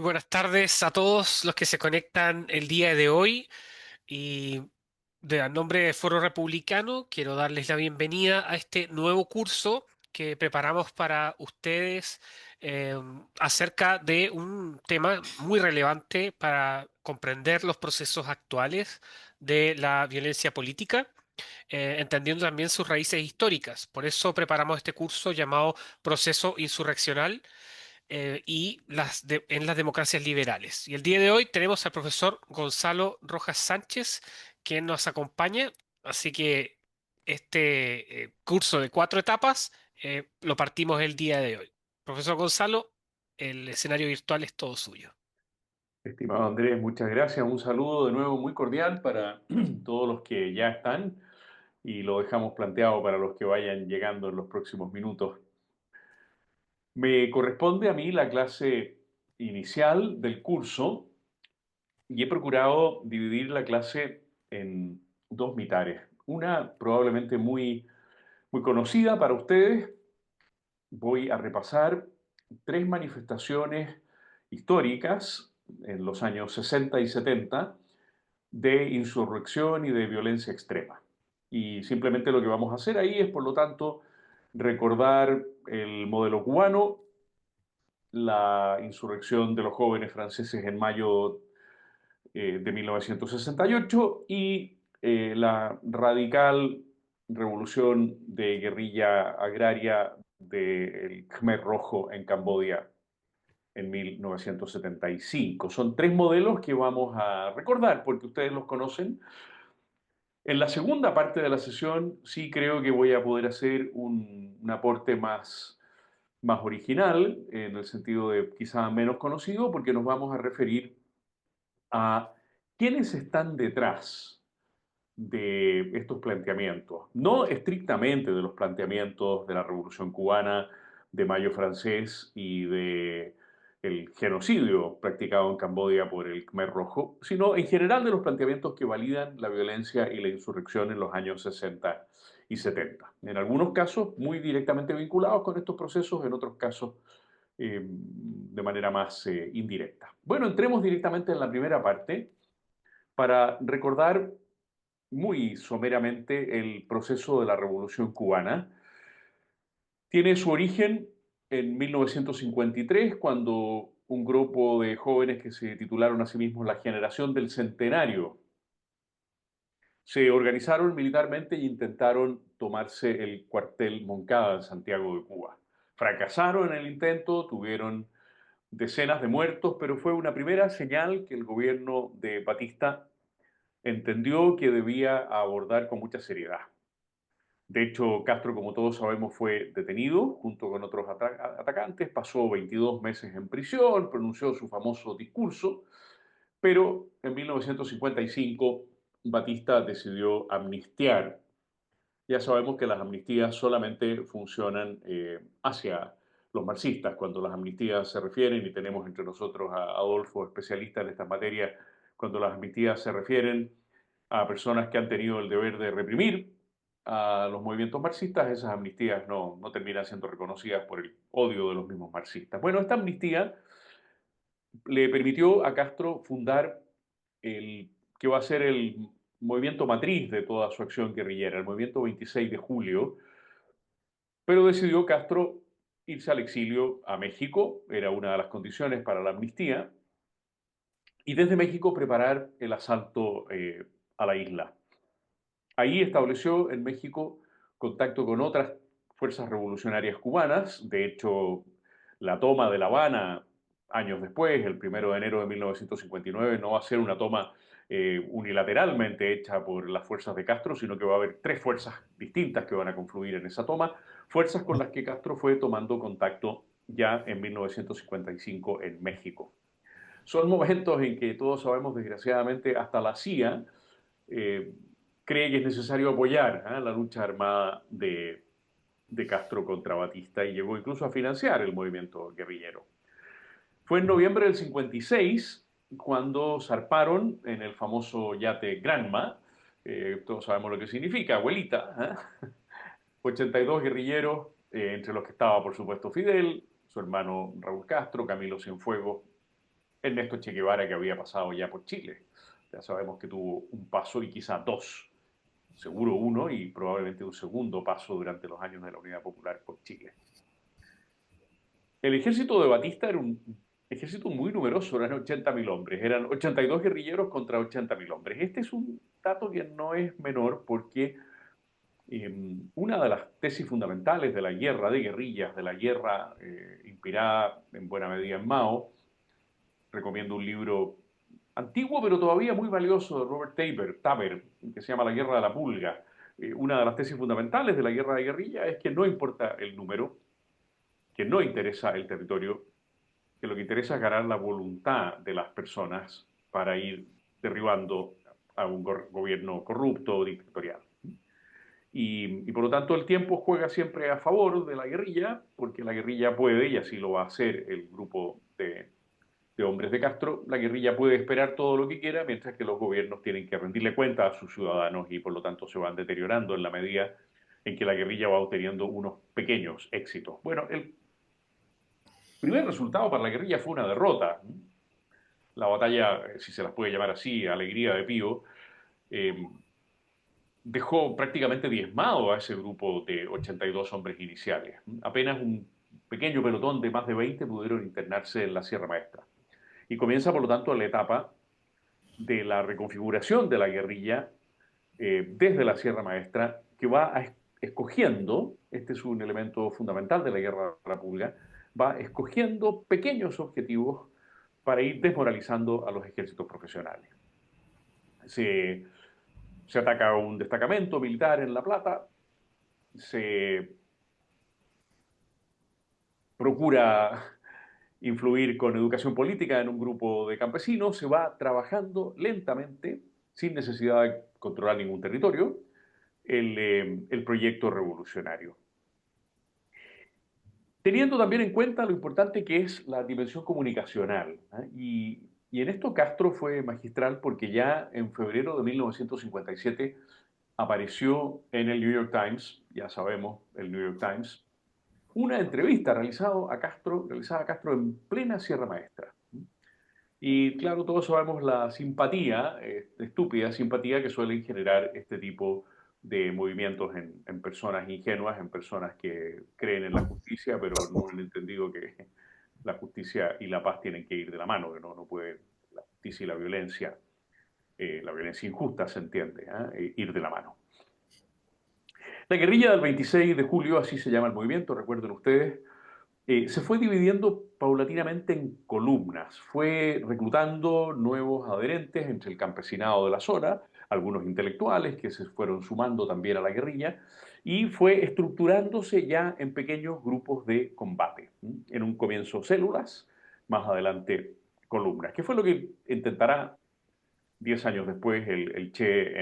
Muy buenas tardes a todos los que se conectan el día de hoy y a nombre de Foro Republicano quiero darles la bienvenida a este nuevo curso que preparamos para ustedes eh, acerca de un tema muy relevante para comprender los procesos actuales de la violencia política, entendiendo también sus raíces históricas. Por eso preparamos este curso llamado Proceso Insurreccional en las democracias liberales. Y el día de hoy tenemos al profesor Gonzalo Rojas Sánchez, quien nos acompaña. Así que este curso de 4 etapas lo partimos el día de hoy. Profesor Gonzalo, el escenario virtual es todo suyo. Estimado Andrés, muchas gracias. Un saludo de nuevo muy cordial para todos los que ya están y lo dejamos planteado para los que vayan llegando en los próximos minutos. Me corresponde a mí la clase inicial del curso y he procurado dividir la clase en dos mitades. Una probablemente muy conocida para ustedes. Voy a repasar tres manifestaciones históricas en los años 60 y 70 de insurrección y de violencia extrema. Y simplemente lo que vamos a hacer ahí es, por lo tanto, recordar el modelo cubano, la insurrección de los jóvenes franceses en mayo de 1968 y la radical revolución de guerrilla agraria del Khmer Rojo en Camboya en 1975. Son tres modelos que vamos a recordar porque ustedes los conocen. En la segunda parte de la sesión sí creo que voy a poder hacer un aporte más original, en el sentido de quizá menos conocido, porque nos vamos a referir a quiénes están detrás de estos planteamientos, no estrictamente de los planteamientos de la Revolución Cubana, de Mayo Francés y de el genocidio practicado en Camboya por el Khmer Rojo, sino en general de los planteamientos que validan la violencia y la insurrección en los años 60 y 70. En algunos casos muy directamente vinculados con estos procesos, en otros casos de manera más indirecta. Bueno, entremos directamente en la primera parte para recordar muy someramente el proceso de la Revolución Cubana. Tiene su origen en 1953, cuando un grupo de jóvenes que se titularon a sí mismos la Generación del Centenario se organizaron militarmente e intentaron tomarse el cuartel Moncada en Santiago de Cuba. Fracasaron en el intento, tuvieron decenas de muertos, pero fue una primera señal que el gobierno de Batista entendió que debía abordar con mucha seriedad. De hecho, Castro, como todos sabemos, fue detenido junto con otros atacantes, pasó 22 meses en prisión, pronunció su famoso discurso, pero en 1955 Batista decidió amnistiar. Ya sabemos que las amnistías solamente funcionan hacia los marxistas. Cuando las amnistías se refieren, y tenemos entre nosotros a Adolfo, especialista en estas materias, cuando las amnistías se refieren a personas que han tenido el deber de reprimir a los movimientos marxistas, esas amnistías no terminan siendo reconocidas por el odio de los mismos marxistas. Bueno, esta amnistía le permitió a Castro fundar el que va a ser el movimiento matriz de toda su acción guerrillera, el movimiento 26 de julio, pero decidió Castro irse al exilio a México, era una de las condiciones para la amnistía, y desde México preparar el asalto a la isla. Ahí estableció en México contacto con otras fuerzas revolucionarias cubanas. De hecho, la toma de La Habana años después, el 1 de enero de 1959, no va a ser una toma unilateralmente hecha por las fuerzas de Castro, sino que va a haber tres fuerzas distintas que van a confluir en esa toma, fuerzas con las que Castro fue tomando contacto ya en 1955 en México. Son momentos en que todos sabemos, desgraciadamente, hasta la CIA eh, cree que es necesario apoyar la lucha armada de Castro contra Batista y llegó incluso a financiar el movimiento guerrillero. Fue en noviembre del 56 cuando zarparon en el famoso yate Granma, todos sabemos lo que significa, abuelita, 82 guerrilleros, entre los que estaba por supuesto Fidel, su hermano Raúl Castro, Camilo Cienfuegos Ernesto Che Guevara, que había pasado ya por Chile. Ya sabemos que tuvo un paso y quizá dos, seguro uno y probablemente un segundo paso durante los años de la Unidad Popular por Chile. El ejército de Batista era un ejército muy numeroso, eran 80.000 hombres, eran 82 guerrilleros contra 80.000 hombres. Este es un dato que no es menor porque una de las tesis fundamentales de la guerra de guerrillas, de la guerra inspirada en buena medida en Mao, recomiendo un libro antiguo pero todavía muy valioso de Robert Taber, que se llama La Guerra de la Pulga. Una de las tesis fundamentales de la guerra de guerrilla es que no importa el número, que no interesa el territorio, que lo que interesa es ganar la voluntad de las personas para ir derribando a un gobierno corrupto o dictatorial. Y por lo tanto el tiempo juega siempre a favor de la guerrilla, porque la guerrilla puede, y así lo va a hacer el grupo de hombres de Castro, la guerrilla puede esperar todo lo que quiera, mientras que los gobiernos tienen que rendirle cuenta a sus ciudadanos y por lo tanto se van deteriorando en la medida en que la guerrilla va obteniendo unos pequeños éxitos. Bueno, el primer resultado para la guerrilla fue una derrota. La batalla, si se las puede llamar así, Alegría de Pío, eh, dejó prácticamente diezmado a ese grupo de 82 hombres iniciales. Apenas un pequeño pelotón de más de 20 pudieron internarse en la Sierra Maestra. Y comienza, por lo tanto, la etapa de la reconfiguración de la guerrilla desde la Sierra Maestra, que va escogiendo, este es un elemento fundamental de la Guerra de la Pulga, va escogiendo pequeños objetivos para ir desmoralizando a los ejércitos profesionales. Se, se ataca un destacamento militar en La Plata, se procura influir con educación política en un grupo de campesinos, se va trabajando lentamente, sin necesidad de controlar ningún territorio, el proyecto revolucionario. Teniendo también en cuenta lo importante que es la dimensión comunicacional. Y en esto Castro fue magistral porque ya en febrero de 1957 apareció en el New York Times, ya sabemos, el New York Times, una entrevista realizada a Castro en plena Sierra Maestra. Y claro, todos sabemos la simpatía, estúpida simpatía que suelen generar este tipo de movimientos en personas ingenuas, en personas que creen en la justicia, pero no han entendido que la justicia y la paz tienen que ir de la mano, que no puede la justicia y la violencia injusta se entiende, ir de la mano. La guerrilla del 26 de julio, así se llama el movimiento, recuerden ustedes, se fue dividiendo paulatinamente en columnas, fue reclutando nuevos adherentes entre el campesinado de la zona, algunos intelectuales que se fueron sumando también a la guerrilla, y fue estructurándose ya en pequeños grupos de combate. En un comienzo células, más adelante columnas, que fue lo que intentará 10 años después el Che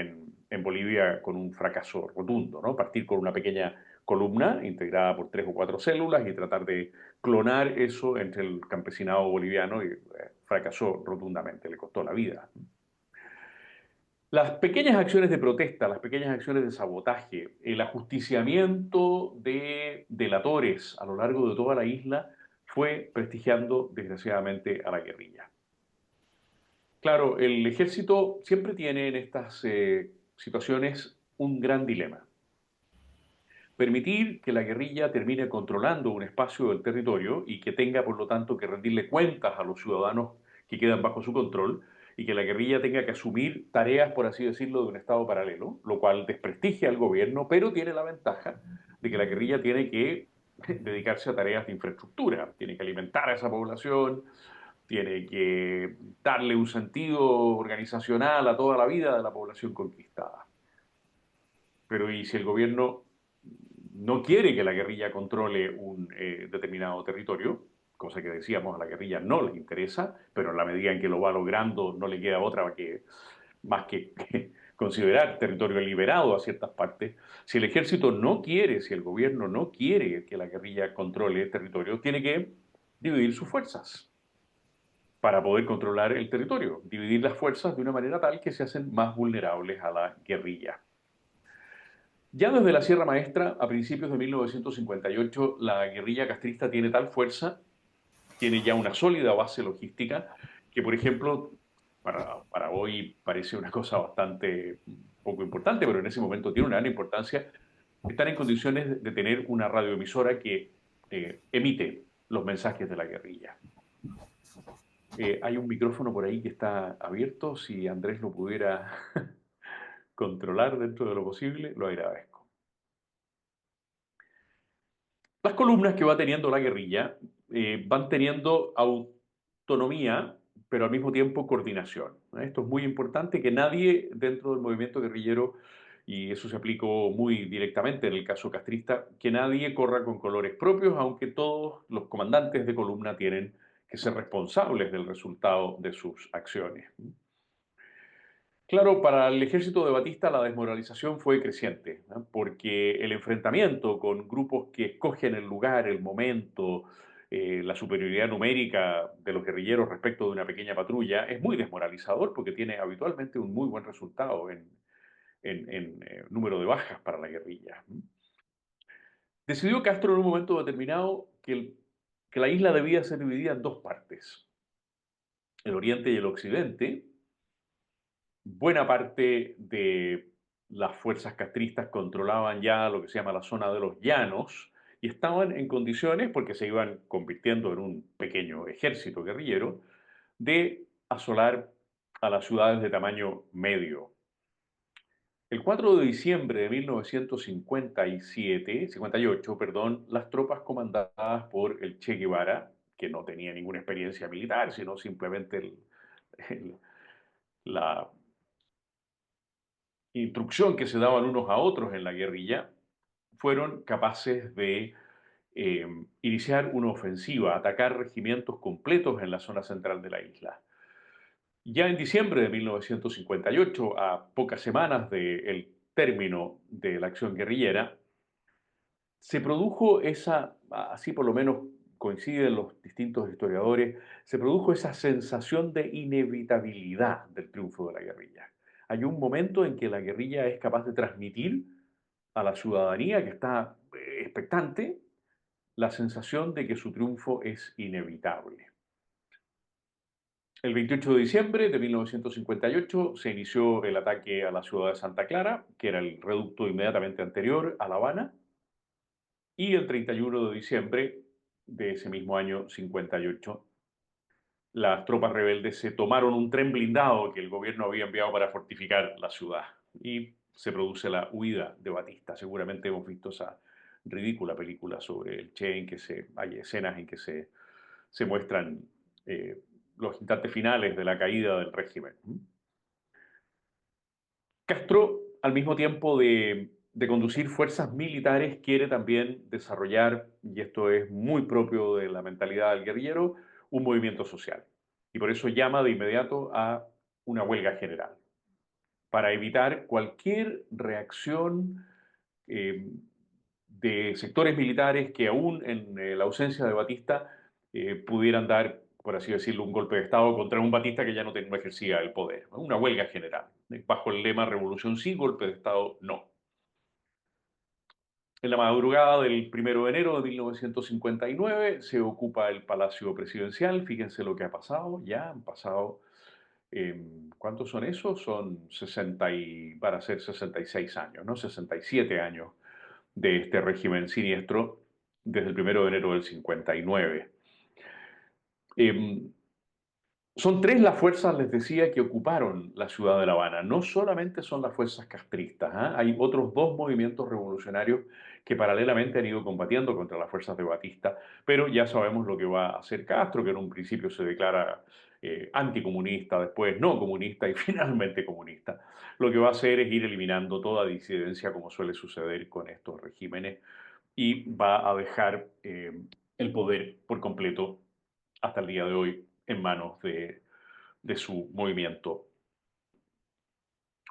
en Bolivia con un fracaso rotundo, ¿no? Partir con una pequeña columna integrada por 3 o 4 células y tratar de clonar eso entre el campesinado boliviano y fracasó rotundamente, le costó la vida. Las pequeñas acciones de protesta, las pequeñas acciones de sabotaje, el ajusticiamiento de delatores a lo largo de toda la isla fue prestigiando desgraciadamente a la guerrilla. Claro, el ejército siempre tiene en estas situaciones un gran dilema. Permitir que la guerrilla termine controlando un espacio del territorio y que tenga, por lo tanto, que rendirle cuentas a los ciudadanos que quedan bajo su control y que la guerrilla tenga que asumir tareas, por así decirlo, de un Estado paralelo, lo cual desprestigia al gobierno, pero tiene la ventaja de que la guerrilla tiene que dedicarse a tareas de infraestructura, tiene que alimentar a esa población, tiene que darle un sentido organizacional a toda la vida de la población conquistada. Pero ¿y si el gobierno no quiere que la guerrilla controle un determinado territorio? Cosa que decíamos, a la guerrilla no le interesa, pero en la medida en que lo va logrando no le queda otra más que considerar territorio liberado a ciertas partes. Si el ejército no quiere, si el gobierno no quiere que la guerrilla controle el territorio, tiene que dividir sus fuerzas para poder controlar el territorio, dividir las fuerzas de una manera tal que se hacen más vulnerables a la guerrilla. Ya desde la Sierra Maestra, a principios de 1958, la guerrilla castrista tiene tal fuerza, tiene ya una sólida base logística, que por ejemplo, para hoy parece una cosa bastante poco importante, pero en ese momento tiene una gran importancia, están en condiciones de tener una radioemisora que emite los mensajes de la guerrilla. Hay un micrófono por ahí que está abierto, si Andrés lo pudiera controlar dentro de lo posible, lo agradezco. Las columnas que va teniendo la guerrilla van teniendo autonomía, pero al mismo tiempo coordinación. Esto es muy importante, que nadie dentro del movimiento guerrillero, y eso se aplicó muy directamente en el caso castrista, que nadie corra con colores propios, aunque todos los comandantes de columna tienen que ser responsables del resultado de sus acciones. Claro, para el ejército de Batista la desmoralización fue creciente, ¿no? Porque el enfrentamiento con grupos que escogen el lugar, el momento, la superioridad numérica de los guerrilleros respecto de una pequeña patrulla es muy desmoralizador porque tiene habitualmente un muy buen resultado en número de bajas para la guerrilla. Decidió Castro en un momento determinado que la isla debía ser dividida en dos partes, el oriente y el occidente. Buena parte de las fuerzas castristas controlaban ya lo que se llama la zona de los llanos y estaban en condiciones, porque se iban convirtiendo en un pequeño ejército guerrillero, de asolar a las ciudades de tamaño medio. El 4 de diciembre de 1958, perdón, las tropas comandadas por el Che Guevara, que no tenía ninguna experiencia militar, sino simplemente el- la instrucción que se daban unos a otros en la guerrilla, fueron capaces de iniciar una ofensiva, atacar regimientos completos en la zona central de la isla. Ya en diciembre de 1958, a pocas semanas del término de la acción guerrillera, se produjo esa, así por lo menos coinciden los distintos historiadores, se produjo esa sensación de inevitabilidad del triunfo de la guerrilla. Hay un momento en que la guerrilla es capaz de transmitir a la ciudadanía que está expectante la sensación de que su triunfo es inevitable. El 28 de diciembre de 1958 se inició el ataque a la ciudad de Santa Clara, que era el reducto inmediatamente anterior a La Habana, y el 31 de diciembre de ese mismo año 58, las tropas rebeldes se tomaron un tren blindado que el gobierno había enviado para fortificar la ciudad y se produce la huida de Batista. Seguramente hemos visto esa ridícula película sobre el Che en que hay escenas en que se muestran los instantes finales de la caída del régimen. Castro, al mismo tiempo de conducir fuerzas militares, quiere también desarrollar, y esto es muy propio de la mentalidad del guerrillero, un movimiento social. Y por eso llama de inmediato a una huelga general, para evitar cualquier reacción eh, de sectores militares que aún en la ausencia de Batista pudieran dar, por así decirlo, un golpe de Estado contra un Batista que ya no ejercía el poder. ¿No? Una huelga general, bajo el lema revolución sí, golpe de Estado no. En la madrugada del 1 de enero de 1959 se ocupa el Palacio Presidencial. Fíjense lo que ha pasado. Ya han pasado, ¿cuántos son esos? Son 60 y, para ser 66 años, ¿no? 67 años de este régimen siniestro desde el 1 de enero del 59. Eh, Son tres las fuerzas, les decía, que ocuparon la ciudad de La Habana. No solamente son las fuerzas castristas, ¿ah? Hay otros dos movimientos revolucionarios que paralelamente han ido combatiendo contra las fuerzas de Batista, pero ya sabemos lo que va a hacer Castro, que en un principio se declara anticomunista, después no comunista y finalmente comunista. Lo que va a hacer es ir eliminando toda disidencia, como suele suceder con estos regímenes, y va a dejar el poder por completo hasta el día de hoy en manos de su movimiento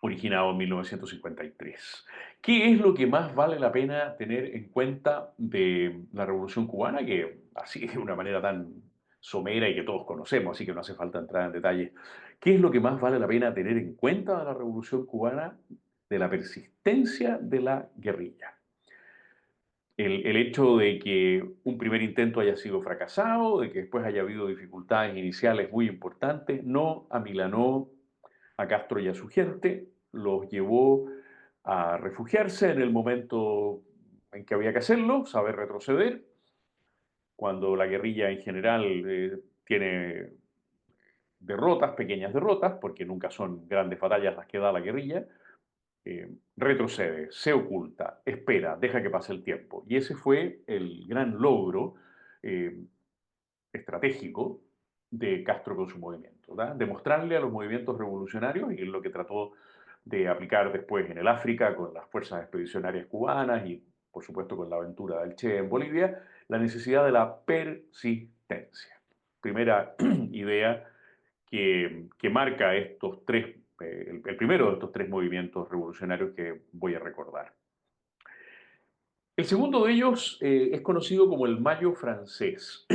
originado en 1953. ¿Qué es lo que más vale la pena tener en cuenta de la Revolución Cubana? Que así de una manera tan somera y que todos conocemos, así que no hace falta entrar en detalle. ¿Qué es lo que más vale la pena tener en cuenta de la Revolución Cubana? De la persistencia de la guerrilla. el hecho de que un primer intento haya sido fracasado, de que después haya habido dificultades iniciales muy importantes, no amilanó a Castro y a su gente, los llevó a refugiarse en el momento en que había que hacerlo, saber retroceder, cuando la guerrilla en general tiene derrotas, pequeñas derrotas, porque nunca son grandes batallas las que da la guerrilla, retrocede, se oculta, espera, deja que pase el tiempo. Y ese fue el gran logro eh, estratégico de Castro con su movimiento, ¿verdad? Demostrarle a los movimientos revolucionarios, y es lo que trató de aplicar después en el África con las fuerzas expedicionarias cubanas y por supuesto con la aventura del Che en Bolivia, la necesidad de la persistencia. Primera idea que marca estos tres, el primero de estos tres movimientos revolucionarios que voy a recordar. El segundo de ellos es conocido como el Mayo francés.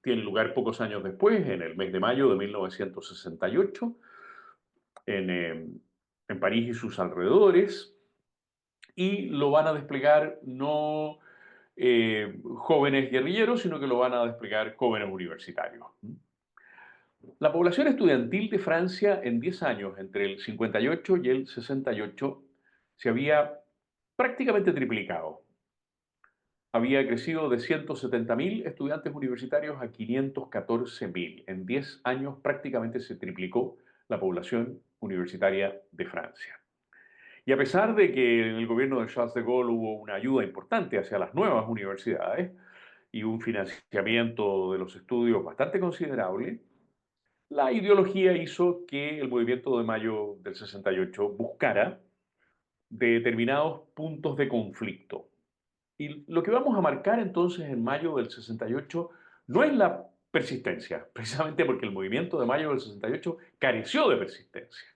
Tiene lugar pocos años después, en el mes de mayo de 1968, en, eh, en París y sus alrededores, y lo van a desplegar no jóvenes guerrilleros, sino que lo van a desplegar jóvenes universitarios. La población estudiantil de Francia en 10 años, entre el 58 y el 68, se había prácticamente triplicado. Había crecido de 170.000 estudiantes universitarios a 514.000. En 10 años prácticamente se triplicó la población universitaria de Francia. Y a pesar de que en el gobierno de Charles de Gaulle hubo una ayuda importante hacia las nuevas universidades y un financiamiento de los estudios bastante considerable, la ideología hizo que el movimiento de mayo del 68 buscara determinados puntos de conflicto. Y lo que vamos a marcar entonces en mayo del 68 no es la persistencia, precisamente porque el movimiento de mayo del 68 careció de persistencia.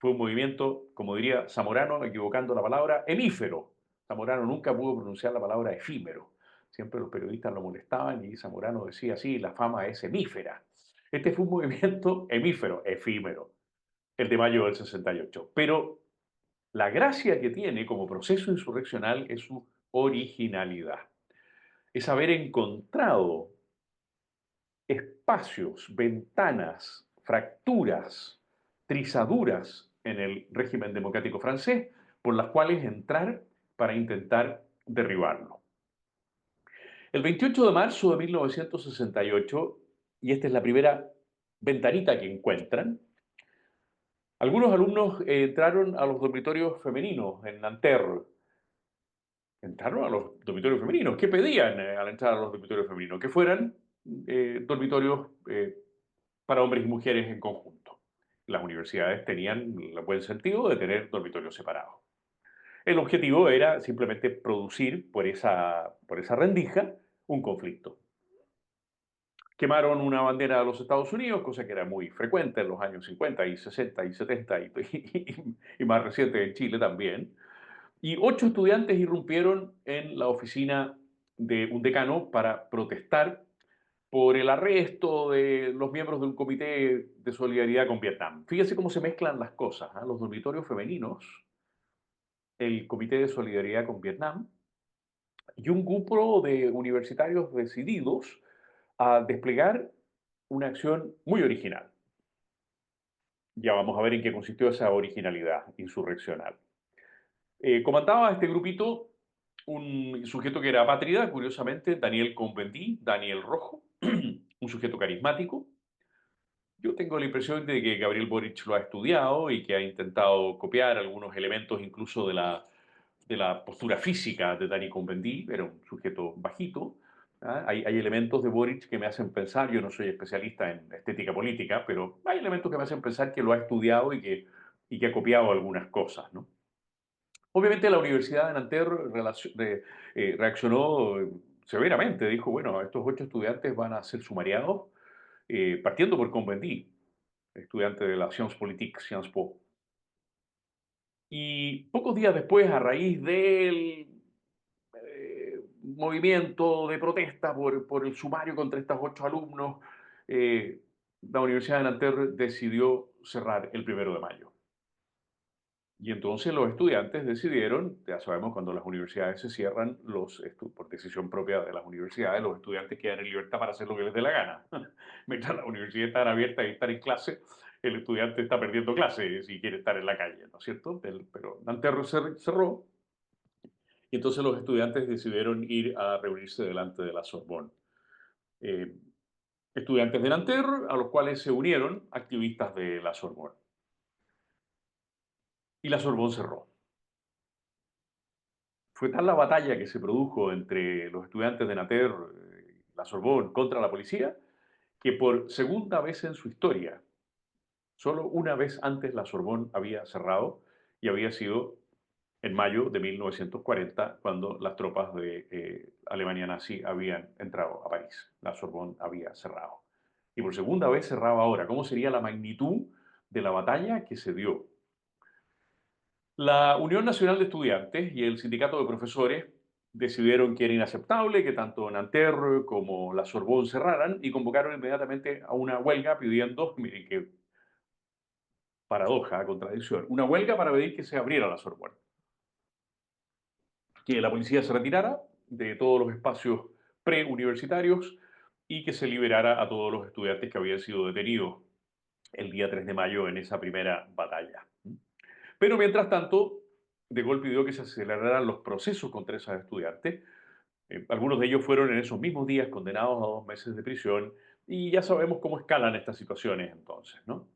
Fue un movimiento, como diría Zamorano, equivocando la palabra, hemífero. Zamorano nunca pudo pronunciar la palabra efímero. Siempre los periodistas lo molestaban y Zamorano decía así, la fama es hemífera. Este fue un movimiento hemífero, efímero, el de mayo del 68. Pero la gracia que tiene como proceso insurreccional es su originalidad. Es haber encontrado espacios, ventanas, fracturas, trizaduras en el régimen democrático francés por las cuales entrar para intentar derribarlo. El 28 de marzo de 1968, y esta es la primera ventanita que encuentran, algunos alumnos entraron a los dormitorios femeninos en Nanterre. Entraron a los dormitorios femeninos. ¿Qué pedían al entrar a los dormitorios femeninos? Que fueran dormitorios para hombres y mujeres en conjunto. Las universidades tenían el buen sentido de tener dormitorios separados. El objetivo era simplemente producir por esa rendija un conflicto. Quemaron una bandera de los Estados Unidos, cosa que era muy frecuente en los años 50 y 60 y 70 y más reciente en Chile también. Y 8 estudiantes irrumpieron en la oficina de un decano para protestar por el arresto de los miembros de un comité de solidaridad con Vietnam. Fíjense cómo se mezclan las cosas, ¿eh? Los dormitorios femeninos, el comité de solidaridad con Vietnam y un grupo de universitarios decididos a desplegar una acción muy original. Ya vamos a ver en qué consistió esa originalidad insurreccional. Comandaba este grupito un sujeto que era apátrida, curiosamente, Daniel Cohn-Bendit, Daniel Rojo, un sujeto carismático. Yo tengo la impresión de que Gabriel Boric lo ha estudiado y que ha intentado copiar algunos elementos incluso de la postura física de Dani Cohn-Bendit, era un sujeto bajito. ¿Ah? Hay elementos de Boric que me hacen pensar, yo no soy especialista en estética política, pero hay elementos que me hacen pensar que lo ha estudiado y que ha copiado algunas cosas, ¿no? Obviamente la Universidad de Nanterre reaccionó severamente, dijo, bueno, estos 8 estudiantes van a ser sumariados, partiendo por Cohn-Bendit, estudiante de la Sciences Politique, Sciences Po. Y pocos días después, a raíz del movimiento de protesta por el sumario contra estos 8 alumnos, la Universidad de Nanterre decidió cerrar el 1 de mayo. Y entonces los estudiantes decidieron, ya sabemos, cuando las universidades se cierran, por decisión propia de las universidades, los estudiantes quedan en libertad para hacer lo que les dé la gana. Mientras las universidades están abiertas y están en clase, el estudiante está perdiendo clase si quiere estar en la calle, ¿no es cierto? Pero Nanterre cerró y entonces los estudiantes decidieron ir a reunirse delante de la Sorbonne. Eh, Estudiantes de Nanterre, a los cuales se unieron activistas de la Sorbonne. Y la Sorbonne cerró. Fue tal la batalla que se produjo entre los estudiantes de Nanterre y la Sorbonne contra la policía, que por segunda vez en su historia, solo una vez antes la Sorbonne había cerrado y había sido en mayo de 1940, cuando las tropas de Alemania nazi habían entrado a París. La Sorbonne había cerrado. Y por segunda vez cerraba ahora. ¿Cómo sería la magnitud de la batalla que se dio? La Unión Nacional de Estudiantes y el Sindicato de Profesores decidieron que era inaceptable que tanto Nanterre como la Sorbonne cerraran y convocaron inmediatamente a una huelga pidiendo, miren qué paradoja, contradicción, una huelga para pedir que se abriera la Sorbonne, que la policía se retirara de todos los espacios preuniversitarios y que se liberara a todos los estudiantes que habían sido detenidos el día 3 de mayo en esa primera batalla. Pero mientras tanto, De Gaulle pidió que se aceleraran los procesos contra esos estudiantes. Algunos de ellos fueron en esos mismos días condenados a 2 meses de prisión y ya sabemos cómo escalan estas situaciones entonces, ¿no?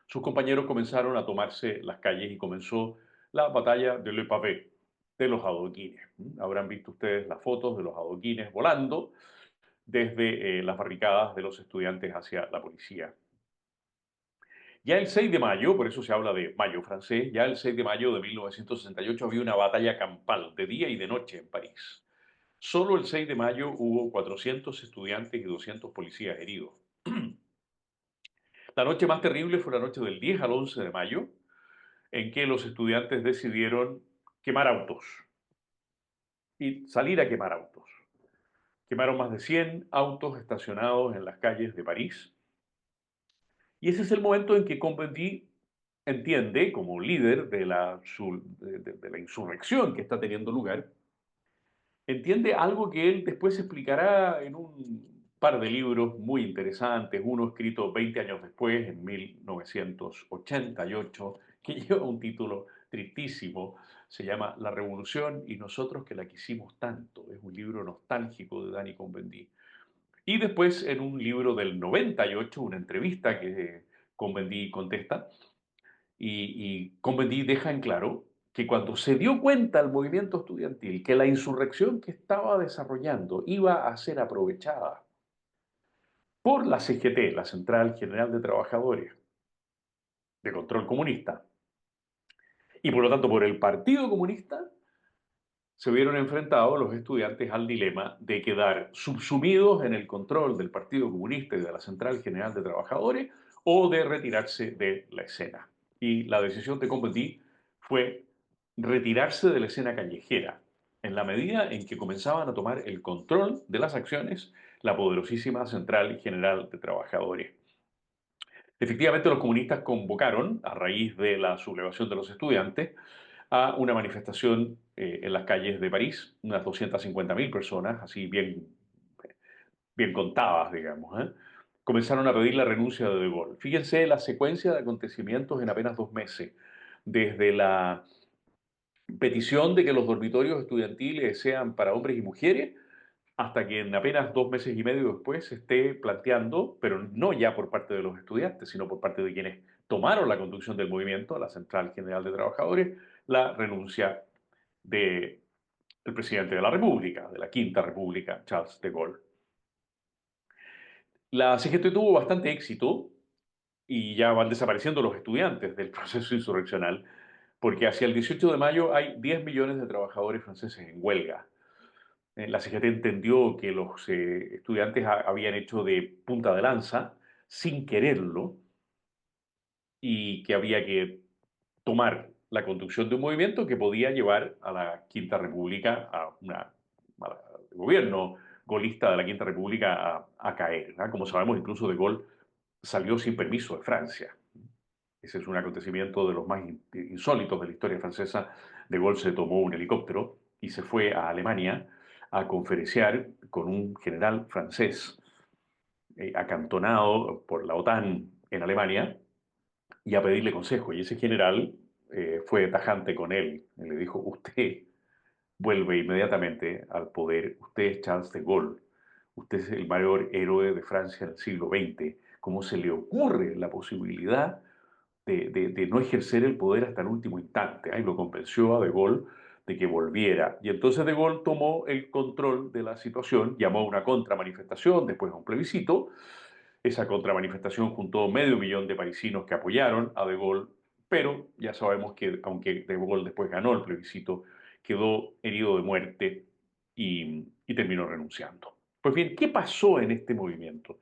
Sus compañeros comenzaron a tomarse las calles y comenzó la batalla de Le Pavé, de los adoquines. Habrán visto ustedes las fotos de los adoquines volando desde las barricadas de los estudiantes hacia la policía. Ya el 6 de mayo, por eso se habla de mayo francés, ya el 6 de mayo de 1968 había una batalla campal de día y de noche en París. Solo el 6 de mayo hubo 400 estudiantes y 200 policías heridos. La noche más terrible fue la noche del 10 al 11 de mayo, en que los estudiantes decidieron quemar autos y salir a quemar autos. Quemaron más de 100 autos estacionados en las calles de París. Y ese es el momento en que Combendit entiende, como líder de la insurrección que está teniendo lugar, entiende algo que él después explicará en un par de libros muy interesantes, uno escrito 20 años después, en 1988, que lleva un título tristísimo, se llama La Revolución y nosotros que la quisimos tanto. Es un libro nostálgico de Dani Cohn-Bendit. Y después en un libro del 98, una entrevista que Cohn-Bendit contesta, y Cohn-Bendit deja en claro que cuando se dio cuenta el movimiento estudiantil que la insurrección que estaba desarrollando iba a ser aprovechada por la CGT, la Central General de Trabajadores, de control comunista, y por lo tanto por el Partido Comunista, se vieron enfrentados los estudiantes al dilema de quedar subsumidos en el control del Partido Comunista y de la Central General de Trabajadores o de retirarse de la escena. Y la decisión de Competí fue retirarse de la escena callejera, en la medida en que comenzaban a tomar el control de las acciones la poderosísima Central General de Trabajadores. Efectivamente, los comunistas convocaron, a raíz de la sublevación de los estudiantes, a una manifestación en las calles de París, unas 250.000 personas, así bien contadas, digamos. Comenzaron a pedir la renuncia de Gaulle. Fíjense la secuencia de acontecimientos en apenas 2 meses, desde la petición de que los dormitorios estudiantiles sean para hombres y mujeres, hasta que en apenas 2 meses y medio después se esté planteando, pero no ya por parte de los estudiantes, sino por parte de quienes tomaron la conducción del movimiento, la Central General de Trabajadores, la renuncia del presidente de la República, de la Quinta República, Charles de Gaulle. La CGT tuvo bastante éxito y ya van desapareciendo los estudiantes del proceso insurreccional, porque hacia el 18 de mayo hay 10 millones de trabajadores franceses en huelga. La CGT entendió que los estudiantes habían hecho de punta de lanza sin quererlo y que había que tomar la conducción de un movimiento que podía llevar a la Quinta República, al gobierno golista de la Quinta República a caer. ¿No? Como sabemos, incluso De Gaulle salió sin permiso de Francia. Ese es un acontecimiento de los más insólitos de la historia francesa. De Gaulle se tomó un helicóptero y se fue a Alemania a conferenciar con un general francés acantonado por la OTAN en Alemania y a pedirle consejo. Y ese general fue tajante con él. Y le dijo, usted vuelve inmediatamente al poder, usted es Charles de Gaulle, usted es el mayor héroe de Francia del siglo XX. ¿Cómo se le ocurre la posibilidad de no ejercer el poder hasta el último instante? Ahí lo convenció a De Gaulle de que volviera. Y entonces De Gaulle tomó el control de la situación, llamó a una contramanifestación, después a un plebiscito. Esa contramanifestación juntó medio millón de parisinos que apoyaron a De Gaulle, pero ya sabemos que aunque De Gaulle después ganó el plebiscito, quedó herido de muerte y terminó renunciando. Pues bien, ¿qué pasó en este movimiento?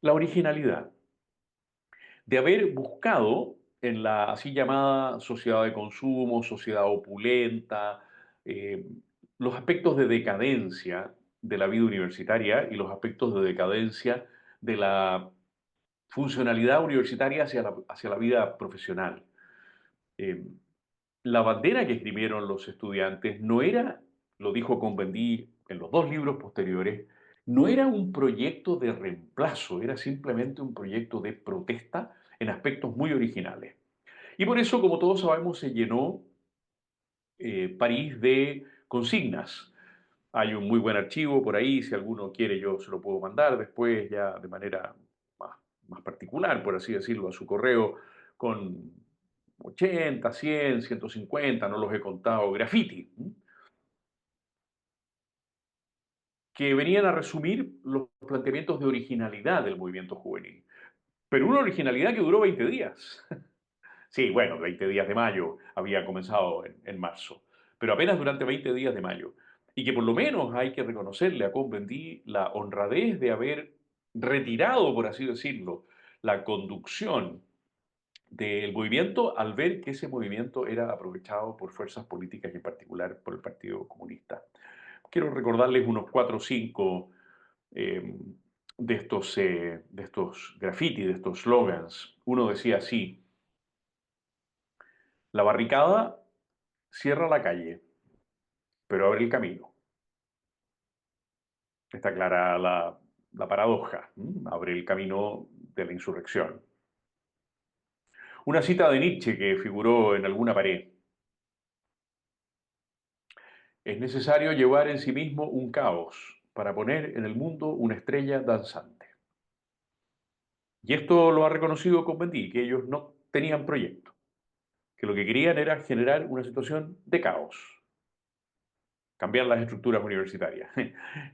La originalidad de haber buscado en la así llamada sociedad de consumo, sociedad opulenta, eh, los aspectos de decadencia de la vida universitaria y los aspectos de decadencia de la funcionalidad universitaria hacia la vida profesional. Eh, la bandera que escribieron los estudiantes no era, lo dijo Convendí en los dos libros posteriores, no era un proyecto de reemplazo, era simplemente un proyecto de protesta en aspectos muy originales. Y por eso, como todos sabemos, se llenó París de consignas. Hay un muy buen archivo por ahí, si alguno quiere yo se lo puedo mandar después ya de manera más, más particular, por así decirlo, a su correo con 80, 100, 150, no los he contado, graffiti, que venían a resumir los planteamientos de originalidad del movimiento juvenil. Pero una originalidad que duró 20 días. Sí, bueno, 20 días de mayo había comenzado en marzo, pero apenas durante 20 días de mayo. Y que por lo menos hay que reconocerle a Cohn-Bendit la honradez de haber retirado, por así decirlo, la conducción del movimiento al ver que ese movimiento era aprovechado por fuerzas políticas y en particular por el Partido Comunista. Quiero recordarles unos cuatro o cinco eh, de estos graffiti, de estos slogans. Uno decía así: la barricada cierra la calle, pero abre el camino. Está clara la paradoja. Abre el camino de la insurrección. Una cita de Nietzsche que figuró en alguna pared. Es necesario llevar en sí mismo un caos para poner en el mundo una estrella danzante. Y esto lo ha reconocido Convendí, que ellos no tenían proyecto, que lo que querían era generar una situación de caos, cambiar las estructuras universitarias.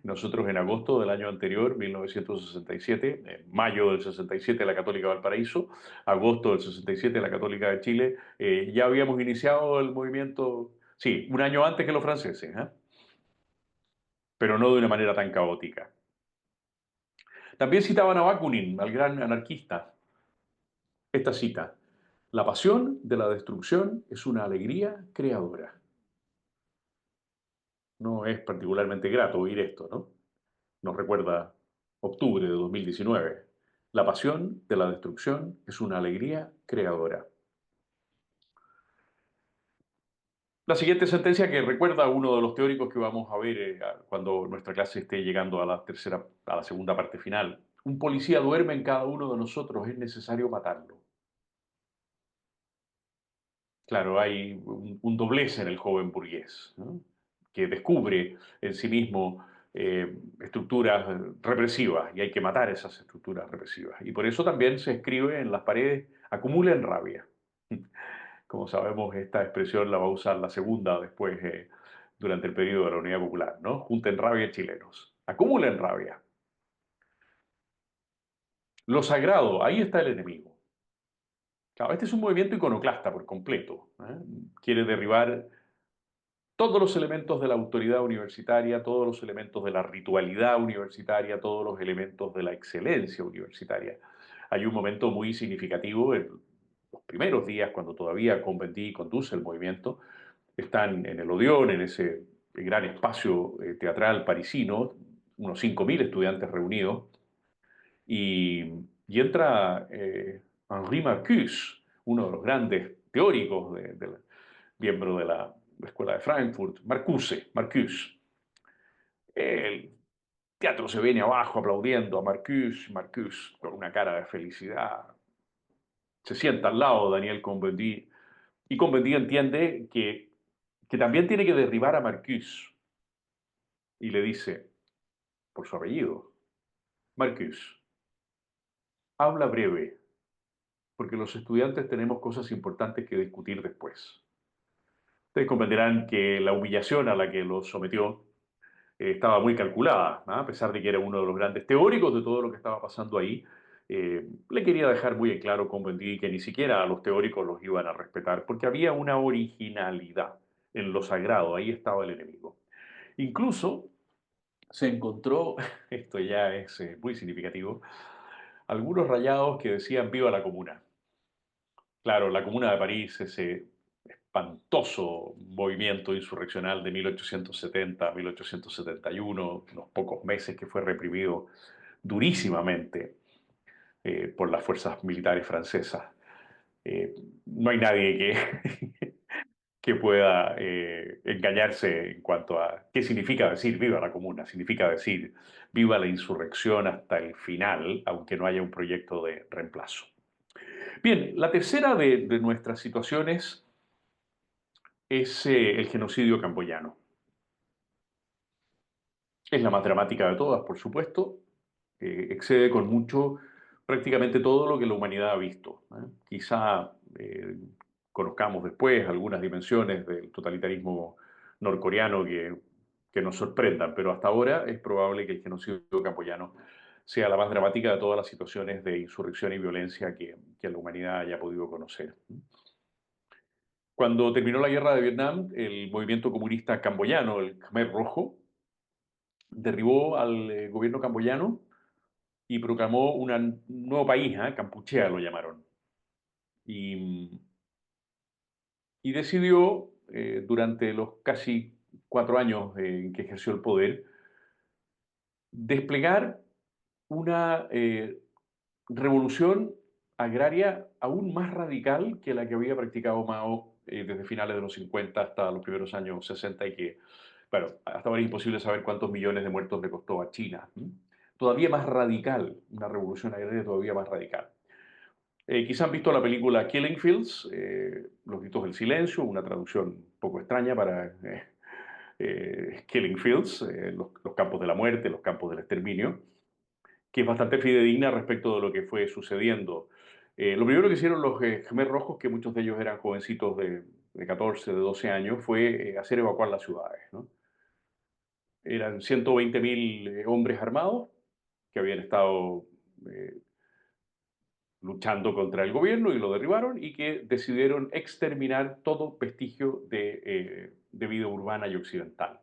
Nosotros en agosto del año anterior, 1967, en mayo del 67 la Católica Valparaíso, agosto del 67 la Católica de Chile, ya habíamos iniciado el movimiento, sí, un año antes que los franceses, pero no de una manera tan caótica. También citaban a Bakunin, al gran anarquista, esta cita: la pasión de la destrucción es una alegría creadora. No es particularmente grato oír esto, ¿no? Nos recuerda octubre de 2019. La pasión de la destrucción es una alegría creadora. La siguiente sentencia que recuerda a uno de los teóricos que vamos a ver cuando nuestra clase esté llegando a la segunda parte final. Un policía duerme en cada uno de nosotros, es necesario matarlo. Claro, hay un doblez en el joven burgués, ¿no? Que descubre en sí mismo estructuras represivas y hay que matar esas estructuras represivas. Y por eso también se escribe en las paredes: acumulen rabia. Como sabemos, esta expresión la va a usar la segunda después, durante el periodo de la Unidad Popular, ¿no? Junten rabia, chilenos. Acumulen rabia. Lo sagrado, ahí está el enemigo. Claro, este es un movimiento iconoclasta por completo, ¿eh? Quiere derribar todos los elementos de la autoridad universitaria, todos los elementos de la ritualidad universitaria, todos los elementos de la excelencia universitaria. Hay un momento muy significativo en los primeros días, cuando todavía Convendí conduce el movimiento. Están en el Odeón, en ese gran espacio teatral parisino, unos 5.000 estudiantes reunidos, y entra Henri Marcuse, uno de los grandes teóricos, miembro de la Escuela de Frankfurt, Marcuse. El teatro se viene abajo aplaudiendo a Marcuse con una cara de felicidad. Se sienta al lado de Daniel Cohn-Bendit y Cohn-Bendit entiende que también tiene que derribar a Marcuse y le dice, por su apellido, Marcuse, habla breve, porque los estudiantes tenemos cosas importantes que discutir después. Ustedes comprenderán que la humillación a la que los sometió estaba muy calculada, ¿no? A pesar de que era uno de los grandes teóricos de todo lo que estaba pasando ahí, le quería dejar muy en claro con Bendí que ni siquiera a los teóricos los iban a respetar, porque había una originalidad en lo sagrado, ahí estaba el enemigo. Incluso se encontró, esto ya es muy significativo, algunos rayados que decían viva la comuna. Claro, la Comuna de París, ese espantoso movimiento insurreccional de 1870 a 1871, unos pocos meses que fue reprimido durísimamente por las fuerzas militares francesas. No hay nadie que pueda engañarse en cuanto a qué significa decir viva la comuna. Significa decir viva la insurrección hasta el final, aunque no haya un proyecto de reemplazo. Bien, la tercera de nuestras situaciones es el genocidio camboyano. Es la más dramática de todas, por supuesto. Excede con mucho prácticamente todo lo que la humanidad ha visto. Quizá conozcamos después algunas dimensiones del totalitarismo norcoreano que nos sorprendan, pero hasta ahora es probable que el genocidio camboyano sea la más dramática de todas las situaciones de insurrección y violencia que la humanidad haya podido conocer. Cuando terminó la guerra de Vietnam, el movimiento comunista camboyano, el Khmer Rojo, derribó al gobierno camboyano y proclamó un nuevo país, Kampuchea lo llamaron. Y, y decidió, durante los casi 4 años en que ejerció el poder, desplegar una revolución agraria aún más radical que la que había practicado Mao desde finales de los 50 hasta los primeros años 60 y que, bueno, hasta ahora es imposible saber cuántos millones de muertos le costó a China. Todavía más radical, una revolución agraria todavía más radical. Quizá han visto la película Killing Fields, Los gritos del silencio, una traducción un poco extraña para Killing Fields, los campos de la muerte, los campos del exterminio, que es bastante fidedigna respecto de lo que fue sucediendo. Lo primero que hicieron los Khmer Rojos, que muchos de ellos eran jovencitos de 14, de 12 años, fue hacer evacuar las ciudades, ¿no? Eran 120.000 hombres armados que habían estado eh, luchando contra el gobierno y lo derribaron y que decidieron exterminar todo vestigio de vida urbana y occidental.